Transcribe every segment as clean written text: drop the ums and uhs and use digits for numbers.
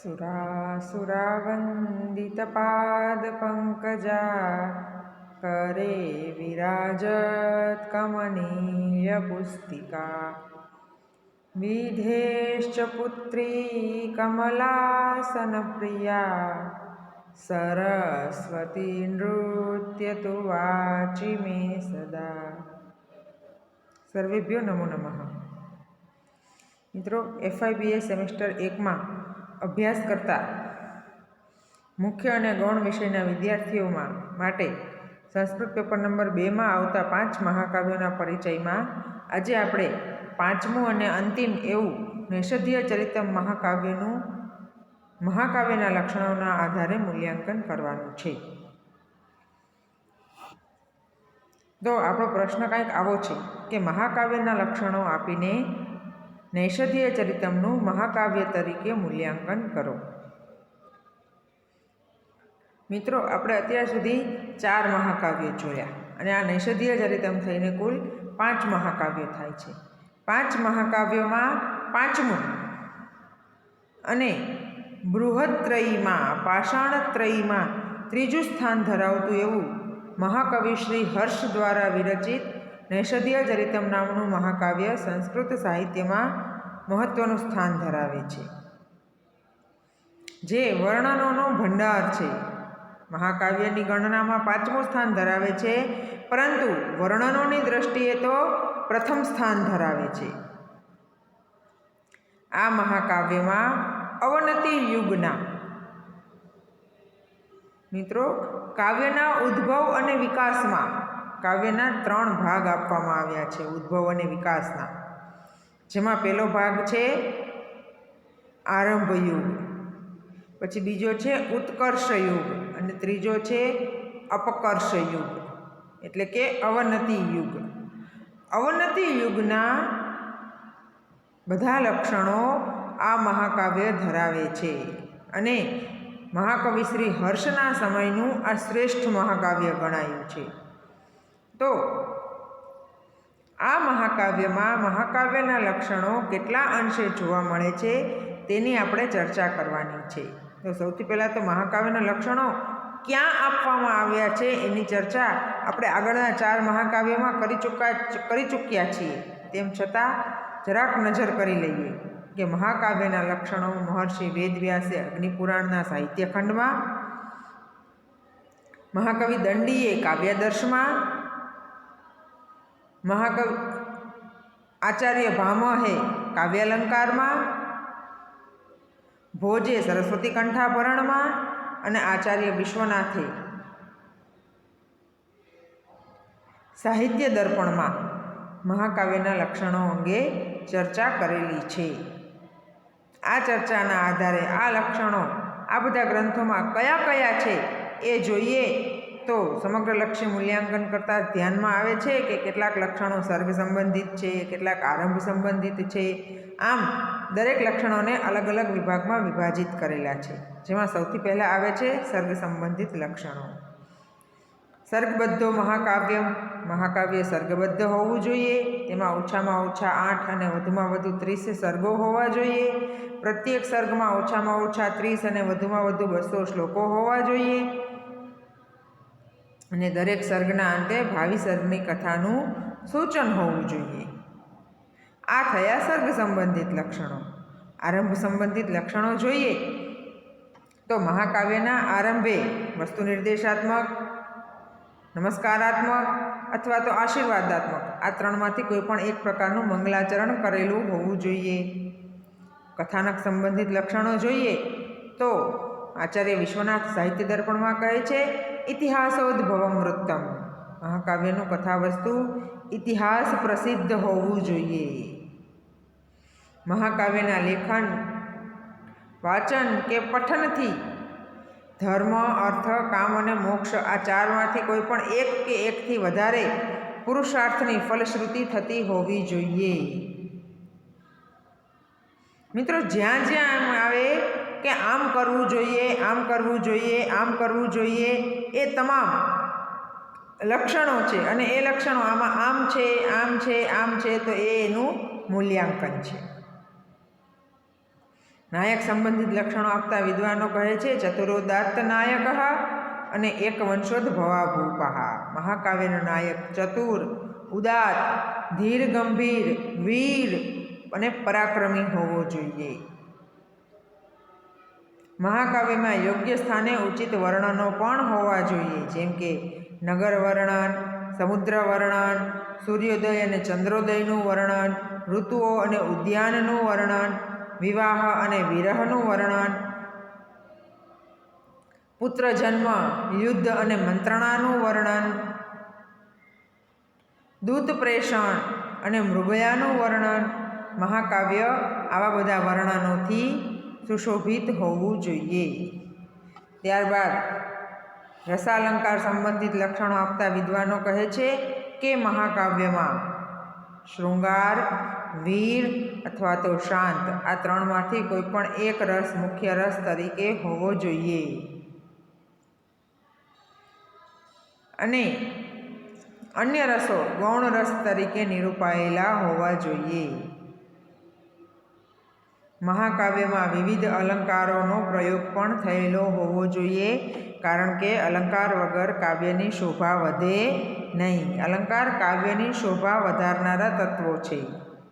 सुरासुरावन्दितपादपङ्कजा करे विराजत कमनीयपुस्तिका विधेश्च पुत्री कमलासनप्रिया सरस्वती नृत्यतु वाचि मे सदा। સર્વેભ્યો નમો નમઃ। મિત્રો, FIBA સેમેસ્ટર 1માં અભ્યાસ કરતા મુખ્ય અને ગૌણ વિષયના વિદ્યાર્થીઓ માટે સંસ્કૃત પેપર નંબર 2માં આવતા 5 મહાકાવ્યોના પરિચયમાં આજે આપણે 5મું અને અંતિમ એવું નૈષધ્ય ચરિતમ મહાકાવ્યના લક્ષણોના આધારે મૂલ્યાંકન કરવાનું છે। તો આપણો પ્રશ્ન કંઈક આવો છે કે મહાકાવ્યના લક્ષણો આપીને નૈષધ્ય ચરિતમનું મહાકાવ્ય તરીકે મૂલ્યાંકન કરો। મિત્રો, આપણે અત્યાર સુધી 4 મહાકાવ્યો જોયા અને આ નૈષધ્ય ચરિતમ થઈને કુલ 5 મહાકાવ્યો થાય છે। 5 મહાકાવ્યોમાં 5મું અને બૃહત્ત્રયીમાં પાષાણત્રયીમાં 3જું સ્થાન ધરાવતું એવું મહાકવિ શ્રી હર્ષ દ્વારા વિરચિત નૈષધ્ય ચરિતમ નામનું મહાકાવ્ય સંસ્કૃત સાહિત્યમાં મહત્વનું સ્થાન ધરાવે છે, જે વર્ણનોનો ભંડાર છે। મહાકાવ્યની ગણનામાં 5મું સ્થાન ધરાવે છે, પરંતુ વર્ણનોની દ્રષ્ટિએ તો પ્રથમ સ્થાન ધરાવે છે। આ મહાકાવ્યમાં અવનતિ યુગના મિત્રો કાવ્યના ઉદ્ભવ અને વિકાસમાં કાવ્યના 3 ભાગ આપવામાં આવ્યા છે, ઉદ્ભવ અને વિકાસના, જેમાં પહેલો ભાગ છે આરંભ યુગ, પછી બીજો છે ઉત્કર્ષ યુગ અને ત્રીજો છે અપકર્ષ યુગ એટલે કે અવનતિ યુગ। અવનતિ યુગના બધા લક્ષણો આ મહાકાવ્ય ધરાવે છે અને મહાકવિ શ્રી હર્ષના સમયનું આ શ્રેષ્ઠ મહાકાવ્ય ગણાયું છે। તો આ મહાકાવ્યમાં મહાકાવ્યના લક્ષણો કેટલા અંશે જોવા મળે છે તેની આપણે ચર્ચા કરવાની છે। તો સૌથી પહેલાં તો મહાકાવ્યના લક્ષણો ક્યાં આપવામાં આવ્યા છે એની ચર્ચા આપણે આગળના 4 મહાકાવ્યોમાં કરી ચૂક્યા છીએ। તેમ છતાં જરાક નજર કરી લઈએ કે મહાકાવ્યના લક્ષણો મહર્ષિ વેદવ્યાસે અગ્નિપુરાણના સાહિત્યખંડમાં, મહાકવિ દંડીએ કાવ્યાદર્શમાં, મહાકવિ આચાર્ય ભામહે કાવ્યાલંકારમાં, ભોજે સરસ્વતી કંઠાભરણમાં અને આચાર્ય વિશ્વનાથે સાહિત્ય દર્પણમાં મહાકાવ્યના લક્ષણો અંગે ચર્ચા કરેલી છે। આ ચર્ચાના આધારે આ લક્ષણો આ બધા ગ્રંથોમાં કયા કયા છે એ જોઈએ તો સમગ્રલક્ષી મૂલ્યાંકન કરતાં ધ્યાનમાં આવે છે કે કેટલાક લક્ષણો સર્ગ સંબંધિત છે, કેટલાક આરંભ સંબંધિત છે। આમ દરેક લક્ષણોને અલગ અલગ વિભાગમાં વિભાજિત કરેલા છે, જેમાં સૌથી પહેલાં આવે છે સર્ગ સંબંધિત લક્ષણો। સર્ગબદ્ધો મહાકાવ્ય સર્ગબદ્ધ હોવું જોઈએ, તેમાં ઓછામાં ઓછા 8 અને વધુમાં વધુ 30 સર્ગો હોવા જોઈએ, પ્રત્યેક સર્ગમાં ઓછામાં ઓછા 30 અને વધુમાં વધુ 200 શ્લોકો હોવા જોઈએ અને દરેક સર્ગના અંતે ભાવિ સર્ગની કથાનું સૂચન હોવું જોઈએ। આ થયા સર્ગ સંબંધિત લક્ષણો। આરંભ સંબંધિત લક્ષણો જોઈએ તો મહાકાવ્યના આરંભે વસ્તુ નિર્દેશાત્મક, નમસ્કારાત્મક અથવા તો આશીર્વાદાત્મક આ 3માંથી કોઈ પણ એક પ્રકારનું મંગલાચરણ કરેલું હોવું જોઈએ। કથાનક સંબંધિત લક્ષણો જોઈએ તો આચાર્ય વિશ્વનાથ સાહિત્ય દર્પણમાં કહે છે ઇતિહાસોદ્ભવમ વૃત્તમ, મહાકાવ્યનું કથાવસ્તુ ઇતિહાસ પ્રસિદ્ધ હોવું જોઈએ। મહાકાવ્યના લેખન, વાચન કે પઠનથી ધર્મ, અર્થ, કામ અને મોક્ષ આ 4માંથી કોઈ પણ એક કે એકથી વધારે પુરુષાર્થની ફલશ્રુતિ થતી હોવી જોઈએ। મિત્રો, જ્યાં જ્યાં એમ આવે કે આમ કરવું જોઈએ, આમ કરવું જોઈએ, આમ કરવું જોઈએ એ તમામ લક્ષણો છે અને એ લક્ષણો આમાં આમ છે, આમ છે, આમ છે તો એ એનું મૂલ્યાંકન છે। નાયક સંબંધિત લક્ષણો આપતા વિદ્વાનો કહે છે ચતુરોદાત્ત નાયક અને એક વંશોદ ભવાભૂપા. મહાકાવ્યનો નાયક ચતુર, ઉદાત્ત, ધીર ગંભીર, વીર અને પરાક્રમી હોવો જોઈએ. મહાકાવ્યમાં યોગ્ય સ્થાને ઉચિત વર્ણનો પણ હોવા જોઈએ, જેમ કે નગર વર્ણન, સમુદ્ર વર્ણન, સૂર્યોદય અને ચંદ્રોદયનું વર્ણન, ઋતુઓ અને ઉદ્યાનનું વર્ણન, વિવાહ અને વિરહનું વર્ણન, પુત્ર જન્મ, યુદ્ધ અને મંત્રણાનું વર્ણન, દૂત પ્રેષણ અને મૃગયાનું વર્ણન. મહાકાવ્ય આવા બધા વર્ણનોથી સુશોભિત હોવું જોઈએ. ત્યારબાદ રસાલંકાર સંબંધિત લક્ષણો આપતા વિદ્વાનો કહે છે કે મહાકાવ્યમાં શૃંગાર, વીર અથવા તો શાંત આ ત્રણમાંથી કોઈ પણ એક રસ મુખ્ય રસ તરીકે હોવો જોઈએ અને અન્ય રસો ગૌણ રસ તરીકે નિરૂપાયેલા હોવા જોઈએ. મહાકાવ્યમાં વિવિધ અલંકારોનો પ્રયોગ પણ થયેલો હોવો જોઈએ, કારણ કે અલંકાર વગર કાવ્યની શોભા વધે નહીં. અલંકાર કાવ્યની શોભા વધારનારા તત્વો છે,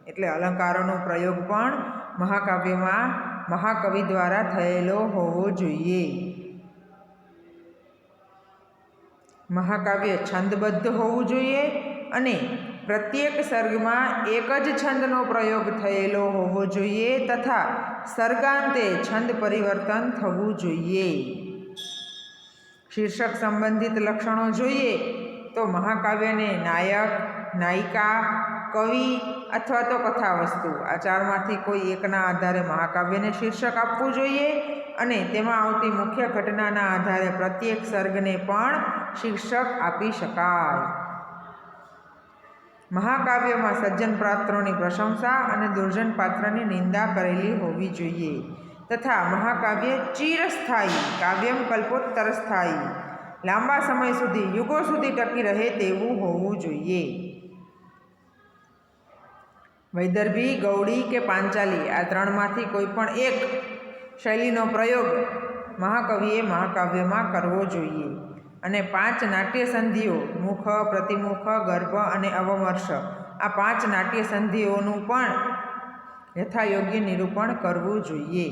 એટલે અલંકારોનો પ્રયોગ પણ મહાકાવ્યમાં મહાકવિ દ્વારા થયેલો હોવો જોઈએ. મહાકાવ્ય છંદબદ્ધ હોવું જોઈએ અને પ્રત્યેક સર્ગમાં એક જ છંદનો પ્રયોગ થયેલો હોવો જોઈએ તથા સર્ગાંતે છંદ પરિવર્તન થવું જોઈએ. શીર્ષક સંબંધિત લક્ષણો જોઈએ તો મહાકાવ્યને નાયક, નાયિકા, કવિ અથવા તો કથાવસ્તુ આ ચારમાંથી કોઈ એકના આધારે મહાકાવ્યને શીર્ષક આપવું જોઈએ અને તેમાં આવતી મુખ્ય ઘટનાના આધારે પ્રત્યેક સર્ગને પણ શીર્ષક આપી શકાય. મહાકાવ્યમાં સજ્જન પાત્રોની પ્રશંસા અને દુર્જન પાત્રની નિંદા કરેલી હોવી જોઈએ તથા મહાકાવ્ય ચિરસ્થાયી, કાવ્યમ કલ્પોત્તર સ્થાયી, લાંબા સમય સુધી, યુગો સુધી ટકી રહે તેવું હોવું જોઈએ. વૈદર્ભી, ગૌડી કે પાંચાલી આ ત્રણમાંથી કોઈ પણ એક શૈલીનો પ્રયોગ મહાકવિએ મહાકાવ્યમાં કરવો જોઈએ અને 5 નાટ્ય સંધિઓ મુખ, પ્રતિમુખ, ગર્ભ અને અવમર્શ આ 5 નાટ્ય સંધિઓનું પણ યથાયોગ્ય નિરૂપણ કરવું જોઈએ.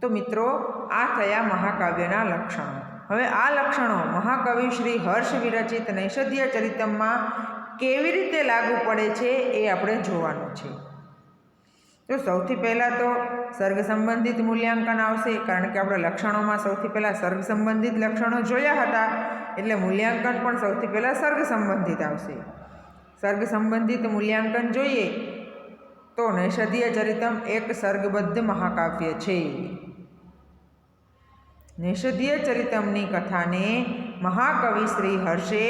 તો મિત્રો આ થયા મહાકાવ્યના લક્ષણો. હવે આ લક્ષણો મહાકવિ શ્રી હર્ષ વિરચિત નૈષધ્ય ચરિતમમાં કેવી રીતે લાગુ પડે છે એ આપણે જોવાનું છે. તો સૌથી પહેલાં તો સર્ગ સંબંધિત મૂલ્યાંકન આવશે, કારણ કે આપણે લક્ષણોમાં સૌથી પહેલાં સર્ગ સંબંધિત લક્ષણો જોયા હતા, એટલે મૂલ્યાંકન પણ સૌથી પહેલાં સર્ગ સંબંધિત આવશે. સર્ગ સંબંધિત મૂલ્યાંકન જોઈએ તો નૈષધ્ય ચરિતમ એક સર્ગબદ્ધ મહાકાવ્ય છે. નૈષધ્ય ચરિતમની કથાને મહાકવિ શ્રી હર્ષે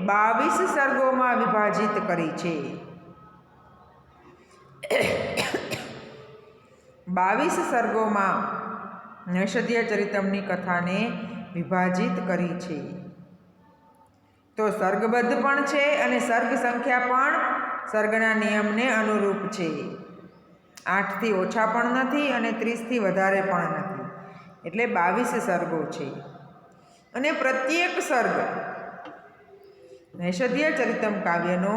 22 સર્ગોમાં વિભાજિત કરી છે. 22 સર્ગોમાં નૈષધ્ય ચરિતમની કથાને વિભાજિત કરી છે. તો સર્ગબદ્ધ પણ છે અને સર્ગ સંખ્યા પણ સર્ગના નિયમને અનુરૂપ છે. 8થી ઓછા પણ નથી અને 30થી વધારે પણ નથી, એટલે 22 સર્ગો છે. અને પ્રત્યેક સર્ગ નૈષધ્ય ચરિતમ કાવ્યનો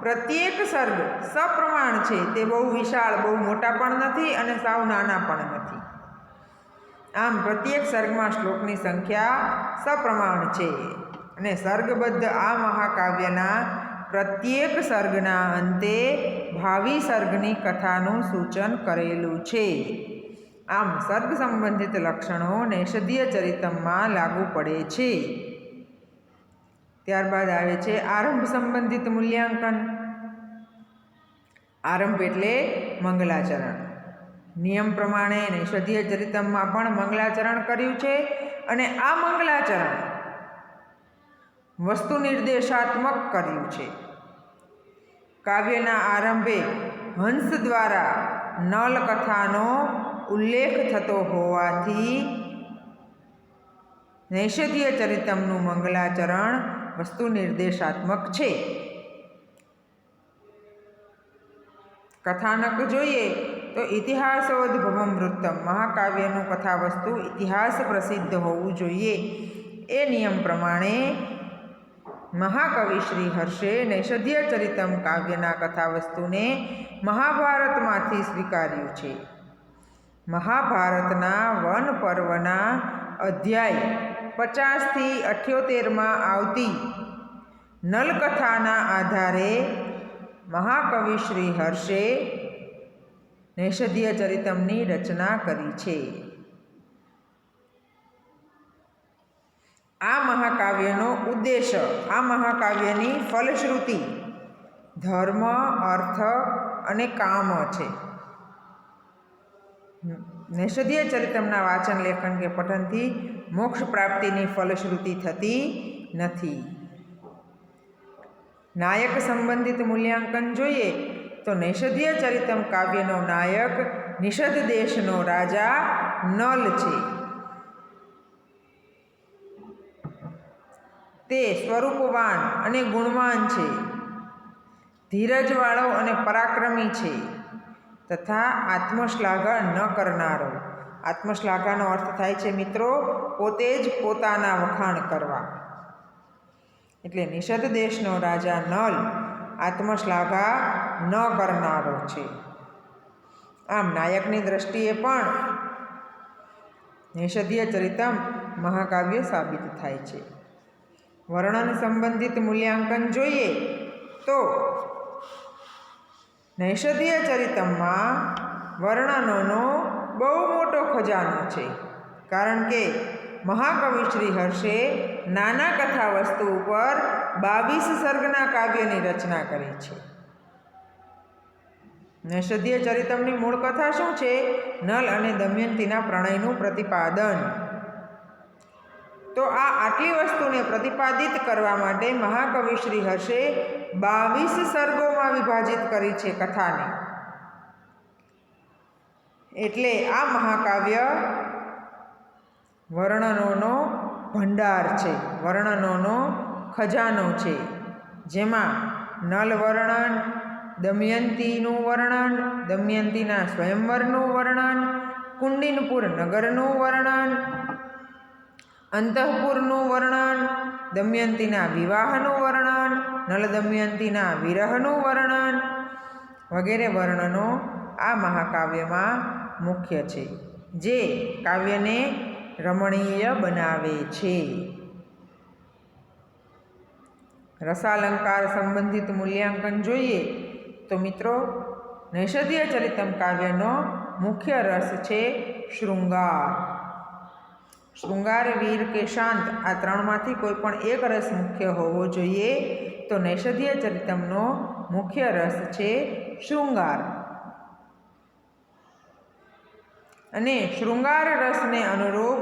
પ્રત્યેક સર્ગ સપ્રમાણ છે. તે બહુ વિશાળ, બહુ મોટા પણ નથી અને સાવ નાના પણ નથી. આમ પ્રત્યેક સર્ગમાં શ્લોકની સંખ્યા સપ્રમાણ છે અને સર્ગબદ્ધ આ મહાકાવ્યના પ્રત્યેક સર્ગના અંતે ભાવિ સર્ગની કથાનું સૂચન કરેલું છે. આમ સર્ગ સંબંધિત લક્ષણો નૈષધ્ય ચરિતમમાં લાગુ પડે છે. ત્યારબાદ આવે છે આરંભ સંબંધિત મૂલ્યાંકન. આરંભ એટલે મંગલાચરણ. નિયમ પ્રમાણે નૈષધ્ય ચરિતમમાં પણ મંગલાચરણ કર્યું છે અને આ મંગલાચરણ વસ્તુ નિર્દેશાત્મક કર્યું છે. કાવ્યના આરંભે હંસ દ્વારા નલ કથાનો ઉલ્લેખ થતો હોવાથી નૈષધ્ય ચરિતમનું મંગલાચરણ વસ્તુ નિર્દેશાત્મક છે. કથાનક જોઈએ તો ઇતિહાસોદ્ભવમ વૃત્તમ, મહાકાવ્યનું કથાવસ્તુ ઇતિહાસ પ્રસિદ્ધ હોવું જોઈએ. એ નિયમ પ્રમાણે મહાકવિ શ્રી હર્ષે નૈષધ્ય ચરિતમ કાવ્યના કથાવસ્તુને મહાભારતમાંથી સ્વીકાર્યું છે. મહાભારતના વન પર્વના અધ્યાય 50થી 78માં આવતી નલકથાના આધારે મહાકવિ શ્રી હર્ષે નૈષધ્ય ચરિતમની રચના કરી છે. આ મહાકાવ્યનો ઉદ્દેશ, આ મહાકાવ્યની ફલશ્રુતિ ધર્મ, અર્થ અને કામ છે. નૈષધ્ય ચરિતમના વાચન, લેખન કે પઠનથી મોક્ષ પ્રાપ્તિની ફલશ્રુતિ થતી નથી. નાયક સંબંધિત મૂલ્યાંકન જોઈએ તો નૈષધ્ય ચરિતમ કાવ્યનો નાયક નિષદ દેશનો રાજા નલ છે. તે સ્વરૂપવાન અને ગુણવાન છે, ધીરજવાળો અને પરાક્રમી છે તથા આત્મશ્લાઘા ન કરનારો. આત્મશ્લાઘાનો અર્થ થાય છે મિત્રો પોતે જ પોતાના વખાણ કરવા. એટલે નિષદ દેશનો રાજા નલ આત્મશ્લાઘા ન કરનારો છે. આમ નાયકની દ્રષ્ટિએ પણ નૈષધ્ય ચરિતમ મહાકાવ્ય સાબિત થાય છે. વર્ણન સંબંધિત મૂલ્યાંકન જોઈએ તો નૈષધ્ય ચરિતમમાં વર્ણનોનો બહુ મોટો ખજાનો છે. કારણ કે મહાકવિ શ્રી હર્ષે નાના કથા વસ્તુ ઉપર 22 સર્ગના કાવ્યની રચના કરી છે. નૈષધ્ય ચરિતમની મૂળ કથા શું છે? નલ અને દમયંતીના પ્રણયનું પ્રતિપાદન. તો આ આટલી વસ્તુને પ્રતિપાદિત કરવા માટે મહાકવિ શ્રી હર્ષે 22 સર્ગોમાં વિભાજિત કરી છે કથાને. એટલે આ મહાકાવ્ય વર્ણનોનો ભંડાર છે, વર્ણનોનો ખજાનો છે. જેમાં નલ વર્ણન, દમયંતીનું વર્ણન, દમયંતીના સ્વયંવરનું વર્ણન, કુંડિનપુર નગરનું વર્ણન, અંતઃપુરનું વર્ણન, દમયંતીના વિવાહનું વર્ણન, નલ દમયંતીના વિરહનું વર્ણન વગેરે વર્ણનો આ મહાકાવ્યમાં મુખ્ય છે, જે કાવ્યને રમણીય બનાવે છે. રસાલંકાર સંબંધિત મૂલ્યાંકન જોઈએ તો મિત્રો નૈષધ્ય ચરિતમ કાવ્યનો મુખ્ય રસ છે શૃંગાર. શૃંગાર, વીર કે શાંત, આ ત્રણમાંથી કોઈ પણ એક રસ મુખ્ય હોવો જોઈએ. તો નૈષધ્ય ચરિતમનો મુખ્ય રસ છે શૃંગાર. અને શૃંગાર રસને અનુરૂપ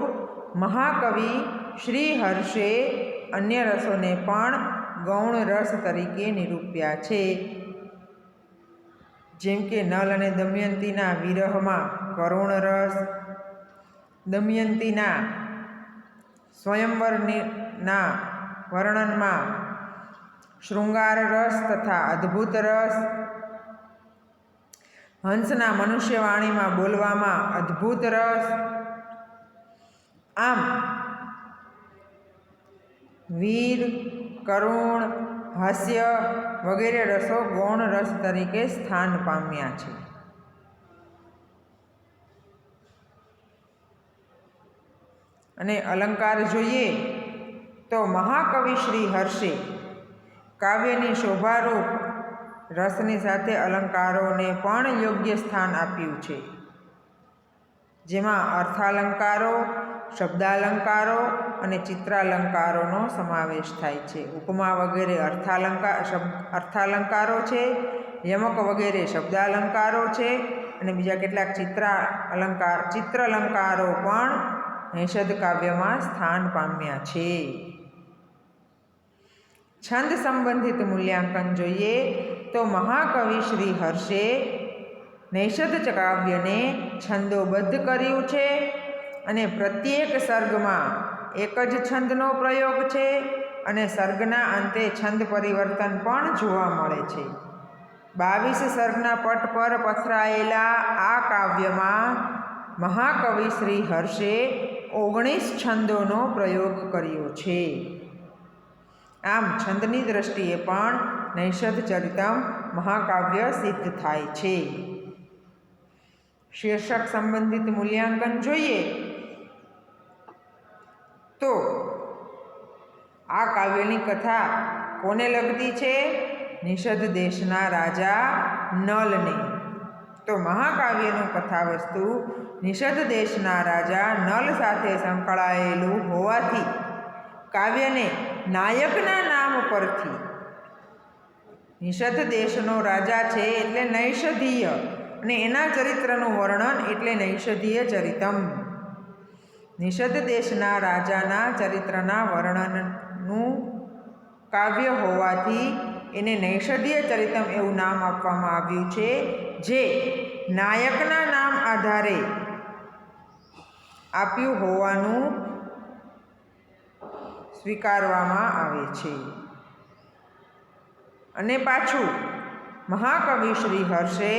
મહાકવિ શ્રી હર્ષે અન્ય રસોને પણ ગૌણ રસ તરીકે નિરૂપ્યા છે. જેમ કે નલ અને દમયંતીના વિરહમાં કરુણ રસ, દમયંતીના સ્વયંવરના વર્ણનમાં શૃંગાર રસ તથા અદ્ભુત રસ, હંસના મનુષ્યવાણીમાં બોલવામાં અદ્ભુત રસ. આમ વીર, કરુણ, હાસ્ય વગેરે રસો ગૌણ રસ તરીકે સ્થાન પામ્યા છે. અને અલંકાર જોઈએ તો મહાકવિ શ્રી હર્ષે કાવ્યની શોભારૂપ રસની સાથે અલંકારોને પણ યોગ્ય સ્થાન આપ્યું છે. જેમાં અર્થાલંકારો, શબ્દાલંકારો અને ચિત્રાલંકારોનો સમાવેશ થાય છે. ઉપમા વગેરે અર્થાલંકારો છે, યમક વગેરે શબ્દાલંકારો છે અને બીજા કેટલાક ચિત્રાલંકારો પણ નૈષધ કાવ્યમાં સ્થાન પામ્યા છે. છંદ સંબંધિત મૂલ્યાંકન જોઈએ તો મહાકવિ શ્રી હર્ષે નૈષધ કાવ્યને છંદોબદ્ધ કર્યું છે અને પ્રત્યેક સર્ગમાં એક જ છંદનો પ્રયોગ છે અને સર્ગના અંતે છંદ પરિવર્તન પણ જોવા મળે છે. 22 સર્ગના પટ પર પથરાયેલા આ કાવ્યમાં મહાકવિ શ્રી હર્ષે 19 છંદોનો પ્રયોગ કર્યો છે. આમ છંદની દ્રષ્ટિએ પણ નૈષધ ચરિતમ મહાકાવ્ય સિદ્ધ થાય છે. શીર્ષક સંબંધિત મૂલ્યાંકન જોઈએ તો આ કાવ્યની કથા કોને લગતી છે? નિષધ દેશના રાજા નલને. તો મહાકાવ્યનું કથાવસ્તુ નિષધ દેશના રાજા નલ સાથે સંકળાયેલું હોવાથી કાવ્યને નાયકના નામ પરથી, નિષધ દેશનો રાજા છે એટલે નૈષધીય, અને એના ચરિત્રનું વર્ણન એટલે નૈષધીય ચરિતમ. નિષધ દેશના રાજાના ચરિત્રના વર્ણનનું કાવ્ય હોવાથી એને નૈષધીય ચરિતમ એવું નામ આપવામાં આવ્યું છે, જે નાયકના નામ આધારે આપ્યું હોવાનું સ્વીકારવામાં આવે છે. અને પાછું મહાકવિ શ્રી હર્ષે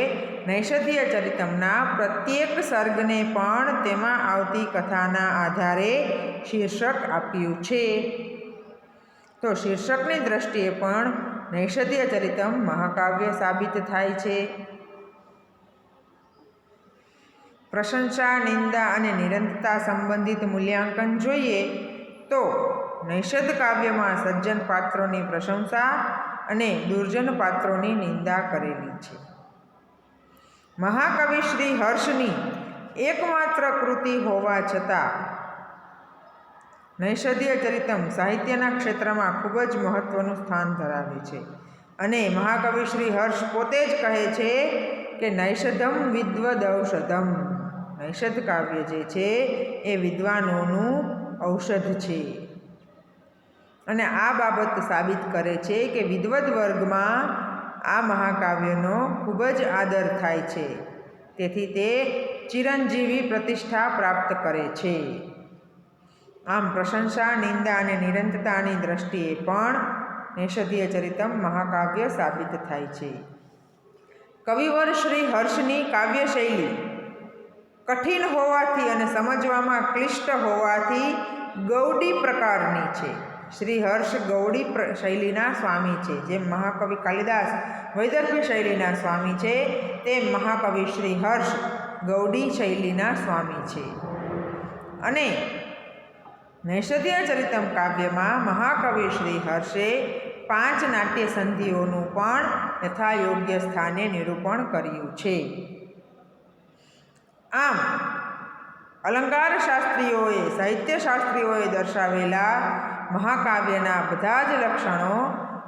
નૈષધીય ચરિતમના પ્રત્યેક સર્ગને પણ તેમાં આવતી કથાના આધારે શીર્ષક આપ્યું છે. તો શીર્ષકની દ્રષ્ટિએ પણ નૈષધીય ચરિતમ મહાકાવ્ય સાબિત થાય છે. પ્રશંસા, નિંદા અને નિરંતરતા સંબંધિત મૂલ્યાંકન જોઈએ તો નૈષધ કાવ્યમાં સજ્જન પાત્રોની પ્રશંસા અને દુર્જન પાત્રોની નિંદા કરેલી છે. મહાકવિ શ્રી હર્ષની એકમાત્ર કૃતિ હોવા છતાં નૈષધીય ચરિતમ સાહિત્યના ક્ષેત્રમાં ખૂબ જ મહત્વનું સ્થાન ધરાવે છે. અને મહાકવિ શ્રી હર્ષ પોતે જ કહે છે કે નૈષધમ વિદ્વદૌષધમ, નૈષધ કાવ્ય જે છે એ વિદ્વાનોનું ઔષધ છે. અને આ બાબત સાબિત કરે છે કે વિદ્વદ વર્ગમાં આ મહાકાવ્યનો ખૂબ જ આદર થાય છે. તેથી તે ચિરંજીવી પ્રતિષ્ઠા પ્રાપ્ત કરે છે. આમ પ્રશંસા, નિંદા અને નિરંતરતાની દ્રષ્ટિએ પણ નૈષધીય ચરિતમ મહાકાવ્ય સાબિત થાય છે. કવિવર શ્રી હર્ષની કાવ્ય શૈલી કઠિન હોવાથી અને સમજવામાં ક્લિષ્ટ હોવાથી ગૌડી પ્રકારની છે. શ્રી હર્ષ ગૌડી શૈલીના સ્વામી છે. જેમ મહાકવિ કાલિદાસ વૈદર્ભી શૈલીના સ્વામી છે, તેમ મહાકવિ શ્રી હર્ષ ગૌડી શૈલીના સ્વામી છે. અને નૈષધીય ચરિતમ કાવ્યમાં મહાકવિ શ્રી હર્ષે 5 નાટ્ય સંધિઓનું પણ યથાયોગ્ય સ્થાને નિરૂપણ કર્યું છે. આમ અલંકાર શાસ્ત્રીઓએ, સાહિત્ય શાસ્ત્રીઓએ દર્શાવેલા મહાકાવ્યના બધા જ લક્ષણો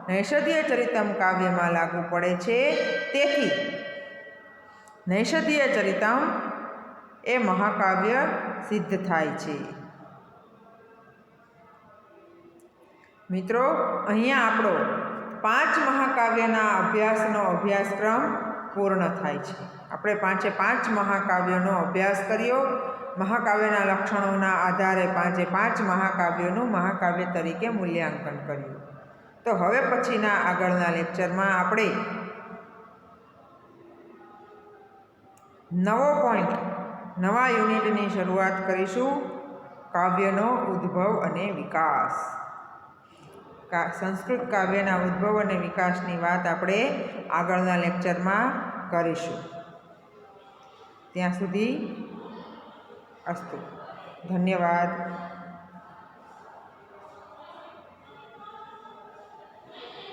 નૈષધીય ચરિતમ કાવ્યમાં લાગુ પડે છે. તેથી નૈષધીય ચરિતમ એ મહાકાવ્ય સિદ્ધ થાય છે. મિત્રો, અહીંયા આપણો 5 મહાકાવ્યના અભ્યાસનો અભ્યાસક્રમ પૂર્ણ થાય છે. આપણે 5 મહાકાવ્યોનો અભ્યાસ કર્યો. મહાકાવ્યના લક્ષણોના આધારે 5 મહાકાવ્યોનું મહાકાવ્ય તરીકે મૂલ્યાંકન કર્યું. તો હવે પછીના આગળના લેક્ચરમાં આપણે નવો પોઈન્ટ, નવા યુનિટની શરૂઆત કરીશું. કાવ્યનો ઉદ્ભવ અને વિકાસ. સંસ્કૃત કાવ્યના ઉદ્ભવ અને વિકાસની વાત આપણે આગળના લેક્ચરમાં કરીશું. ત્યાં સુધી અસ્તુ. ધન્યવાદ.